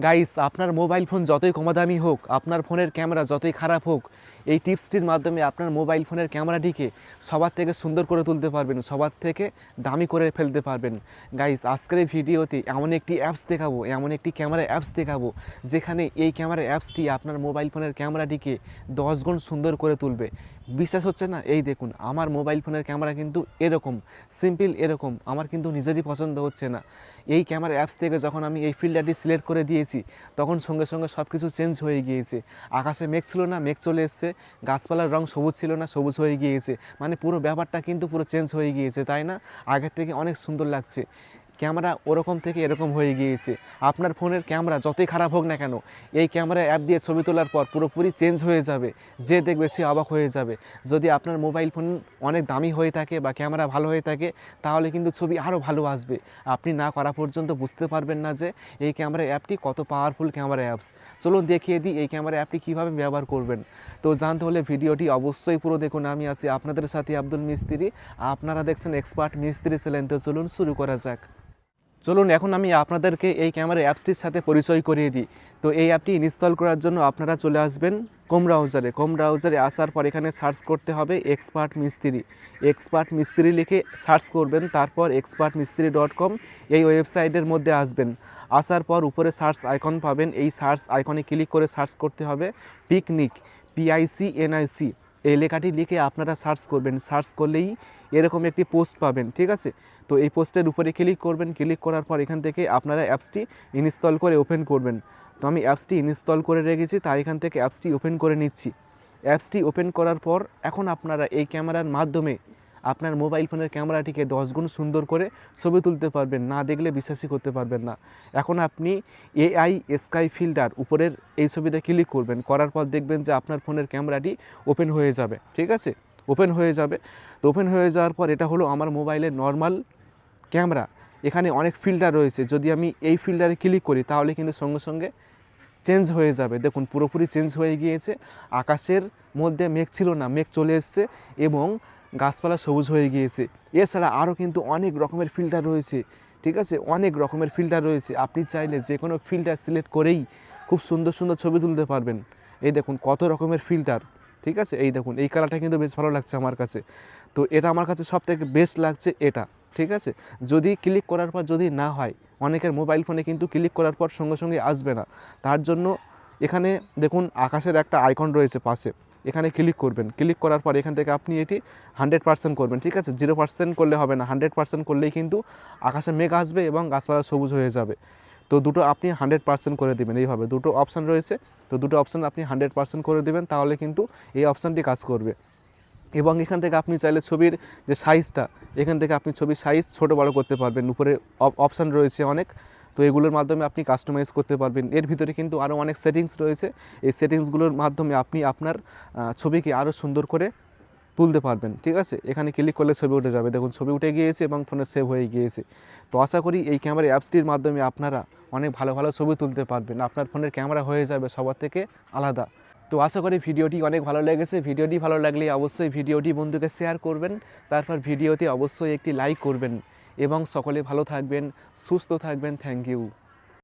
Guys, আপনার mobile phone যতই কম দামি হোক, আপনার ফোনের ক্যামেরা যতই খারাপ হোক, এই টিপসটির মাধ্যমে আপনার মোবাইল ফোনের ক্যামেরাটিকে সবার থেকে সুন্দর করে তুলতে পারবেন, সবার থেকে দামি করে ফেলতে পারবেন। গাইস, আজকের এই ভিডিওতে এমন একটি অ্যাপস দেখাবো, এমন একটি ক্যামেরা অ্যাপস দেখাবো, যেখানে এই ক্যামেরা অ্যাপসটি আপনার মোবাইল ফোনের ক্যামেরাটিকে 10 গুণ সুন্দর করে তুলবে। বিশ্বাস হচ্ছে না? এই দেখুন, আমার মোবাইল ফোনের ক্যামেরা কিন্তু এরকম সিম্পল, এরকম আমার কিন্তু নিজেরই পছন্দ হচ্ছে না। এই ক্যামেরা অ্যাপস থেকে যখন আমি এই ফিল্টারটি সিলেক্ট করে দিয়েছি, তখন সঙ্গে সঙ্গে সব কিছু চেঞ্জ হয়ে গিয়েছে। আকাশে মেঘ ছিল না, মেঘ চলে এসছে। গাছপালার রং সবুজ ছিল না, সবুজ হয়ে গিয়েছে। মানে পুরো ব্যাপারটা কিন্তু পুরো চেঞ্জ হয়ে গিয়েছে, তাই না? আগের থেকে অনেক সুন্দর লাগছে। ক্যামেরা ওরকম থেকে এরকম হয়ে গিয়েছে। আপনার ফোনের ক্যামেরা যতই খারাপ হোক না কেন, এই ক্যামেরা অ্যাপ দিয়ে ছবি তোলার পর পুরোপুরি চেঞ্জ হয়ে যাবে। যে দেখবে সে অবাক হয়ে যাবে। যদি আপনার মোবাইল ফোন অনেক দামি হয়ে থাকে বা ক্যামেরা ভালো হয়ে থাকে, তাহলে কিন্তু ছবি আরও ভালো আসবে। আপনি না করা পর্যন্ত বুঝতে পারবেন না যে এই ক্যামেরা অ্যাপটি কত পাওয়ারফুল ক্যামেরা অ্যাপস। চলুন দেখিয়ে দিই এই ক্যামেরা অ্যাপটি কীভাবে ব্যবহার করবেন। তো জানতে হলে ভিডিওটি অবশ্যই পুরো দেখুন। আমি আছি আপনাদের সাথে আব্দুল মিস্ত্রি, আপনারা দেখছেন এক্সপার্ট মিস্ত্রি চ্যানেল। তো চলুন শুরু করা যাক। চলুন এখন আমি আপনাদেরকে এই ক্যামেরা অ্যাপসটির সাথে পরিচয় করিয়ে দিই। তো এই অ্যাপটি ইনস্টল করার জন্য আপনারা চলে আসবেন ক্রোম ব্রাউজারে আসার পর এখানে সার্চ করতে হবে এক্সপার্ট মিস্ত্রি লিখে সার্চ করবেন। তারপর expertmistry.com এই ওয়েবসাইটের মধ্যে আসবেন। আসার পর উপরে সার্চ আইকন পাবেন, এই সার্চ আইকনে ক্লিক করে সার্চ করতে হবে পিকনিক, PICNIC এই লেখাটি লিখে আপনারা সার্চ করবেন। সার্চ করলেই এরকম একটি পোস্ট পাবেন, ঠিক আছে? তো এই পোস্টের উপরে ক্লিক করবেন। ক্লিক করার পর এখান থেকে আপনারা অ্যাপসটি ইনস্টল করে ওপেন করবেন। তো আমি অ্যাপসটি ইনস্টল করে রেখেছি, তাই এখান থেকে অ্যাপসটি ওপেন করে নিচ্ছি। অ্যাপসটি ওপেন করার পর এখন আপনারা এই ক্যামেরার মাধ্যমে আপনার মোবাইল ফোনের ক্যামেরাটিকে 10 গুণ সুন্দর করে ছবি তুলতে পারবেন। না দেখলে বিশ্বাসই করতে পারবেন না। এখন আপনি AI স্কাই ফিল্টার উপরের এই ছবিতে ক্লিক করবেন। করার পর দেখবেন যে আপনার ফোনের ক্যামেরাটি ওপেন হয়ে যাবে, ঠিক আছে? ওপেন হয়ে যাবে। তো ওপেন হয়ে যাওয়ার পর এটা হলো আমার মোবাইলের নর্মাল ক্যামেরা। এখানে অনেক ফিল্টার রয়েছে। যদি আমি এই ফিল্টারে ক্লিক করি তাহলে কিন্তু সঙ্গে সঙ্গে চেঞ্জ হয়ে যাবে। দেখুন পুরোপুরি চেঞ্জ হয়ে গিয়েছে। আকাশের মধ্যে মেঘ ছিল না, মেঘ চলে এসছে এবং গাছপালা সবুজ হয়ে গিয়েছে। এছাড়া আরও কিন্তু অনেক রকমের ফিল্টার রয়েছে, ঠিক আছে? অনেক রকমের ফিল্টার রয়েছে। আপনি চাইলে যে কোনো ফিল্টার সিলেক্ট করেই খুব সুন্দর সুন্দর ছবি তুলতে পারবেন। এই দেখুন কত রকমের ফিল্টার, ঠিক আছে? এই দেখুন এই কালারটা কিন্তু বেশ ভালো লাগছে আমার কাছে। তো এটা আমার কাছে সবথেকে বেস্ট লাগছে এটা, ঠিক আছে? যদি ক্লিক করার পর যদি না হয়, অনেকের মোবাইল ফোনে কিন্তু ক্লিক করার পর সঙ্গে সঙ্গে আসবে না। তার জন্য এখানে দেখুন আকাশের একটা আইকন রয়েছে পাশে, এখানে ক্লিক করবেন। ক্লিক করার পর এখান থেকে আপনি এটি 100% করবেন, ঠিক আছে? 0% করলে হবে না, 100% করলেই কিন্তু আকাশে মেঘ আসবে এবং গাছপালা সবুজ হয়ে যাবে। তো দুটো আপনি 100% করে দেবেন। এইভাবে দুটো অপশান রয়েছে, তো দুটো অপশান আপনি 100% করে দেবেন, তাহলে কিন্তু এই অপশানটি কাজ করবে। এবং এখান থেকে আপনি চাইলে ছবির যে সাইজটা, এখান থেকে আপনি ছবির সাইজ ছোটো বড়ো করতে পারবেন। উপরে অপশান রয়েছে অনেক, তো এগুলোর মাধ্যমে আপনি কাস্টমাইজ করতে পারবেন। এর ভিতরে কিন্তু আরও অনেক সেটিংস রয়েছে। এই সেটিংসগুলোর মাধ্যমে আপনি আপনার ছবিকে আরও সুন্দর করে তুলতে পারবেন, ঠিক আছে? এখানে ক্লিক করলে ছবি উঠে যাবে। দেখুন ছবি উঠে গিয়েছে এবং ফোনে সেভ হয়ে গিয়েছে। তো আশা করি এই ক্যামেরা অ্যাপসটির মাধ্যমে আপনারা অনেক ভালো ভালো ছবি তুলতে পারবেন। আপনার ফোনের ক্যামেরা হয়ে যাবে সবার থেকে আলাদা। তো আশা করি ভিডিওটি অনেক ভালো লেগেছে। ভিডিওটি ভালো লাগলে অবশ্যই ভিডিওটি বন্ধুকে শেয়ার করবেন। তারপর ভিডিওতে অবশ্যই একটি লাইক করবেন এবং সকলে ভালো থাকবেন, সুস্থ থাকবেন। Thank you.